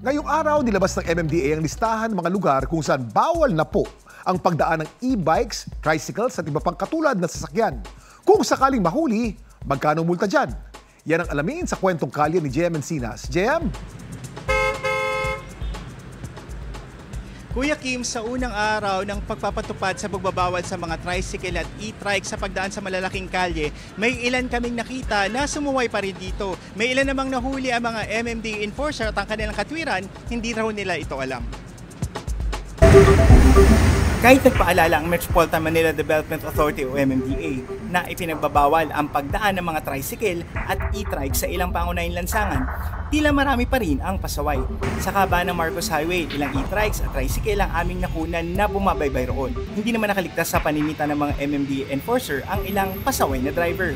Ngayong araw, nilabas ng MMDA ang listahan ng mga lugar kung saan bawal na po ang pagdaan ng e-bikes, tricycles at iba pang katulad na sasakyan. Kung sakaling mahuli, magkano multa dyan? Yan ang alamin sa kwentong kalye ni JM Encinas. JM? Kuya Kim, sa unang araw ng pagpapatupad sa pagbabawal sa mga tricycle at e-trike sa pagdaan sa malalaking kalye, may ilan kaming nakita na sumuway pa rin dito. May ilan namang nahuli ang mga MMDA enforcer at ang kanilang katwiran, hindi raw nila ito alam. Kahit nagpaalala ang Metropolitan Manila Development Authority o MMDA na ipinagbabawal ang pagdaan ng mga tricycle at e-trike sa ilang pangunahing lansangan, tila marami pa rin ang pasaway. Sa kabaan ng Marcos Highway, ilang e-trikes at tricycle ang aming nakunan na bumabaybay roon. Hindi naman nakaligtas sa paninita ng mga MMDA enforcer ang ilang pasaway na driver.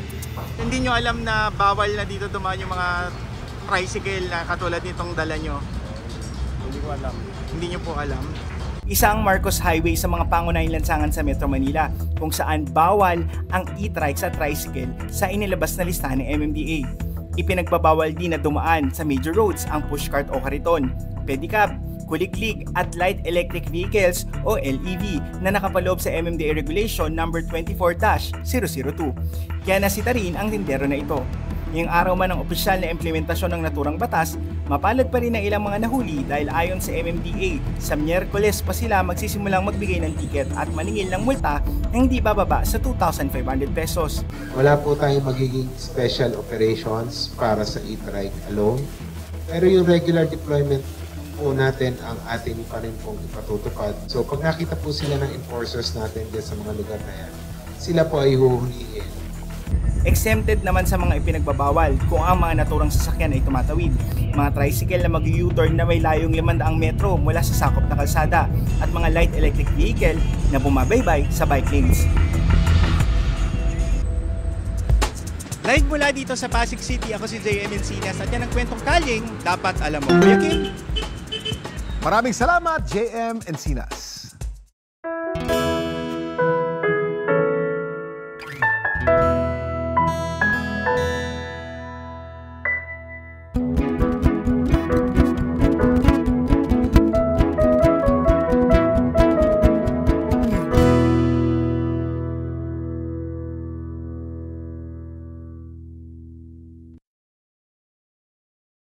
Hindi nyo alam na bawal na dito dumaan yung mga tricycle na katulad nitong dala nyo? Hindi ko alam. Hindi nyo po alam? Isa ang Marcos Highway sa mga pangunahing lansangan sa Metro Manila kung saan bawal ang e-trikes at tricycle sa inilabas na listahan ng MMDA. Ipinagbabawal din na dumaan sa major roads ang pushcart o kariton, pedicab, kuliglig at light electric vehicles o LEV na nakapaloob sa MMDA Regulation No. 24-002. Kaya nasita rin ang tindero na ito. Ngayong araw man ang opisyal na implementasyon ng naturang batas, mapalad pa rin ang ilang mga nahuli dahil ayon sa MMDA, sa Miyerkules pa sila magsisimulang magbigay ng tiket at maningil ng multa na hindi bababa sa 2,500 pesos. Wala po tayong magiging special operations para sa e-trike alone. Pero yung regular deployment po natin ang ating pa rin pong ipatutupad. So pag nakita po sila ng enforcers natin dyan sa mga lugar na yan, sila po ay huhulihin. Exempted naman sa mga ipinagbabawal kung ang mga naturang sasakyan ay tumatawid. Mga tricycle na mag-U-turn na may layong 500 metro mula sa sakop na kalsada at mga light electric vehicle na bumabaybay sa bike lanes. Live mula dito sa Pasig City, ako si JM Encinas at yan ang kwentong kalyeng dapat alam mo. Kuya Kim? Maraming salamat, JM Encinas.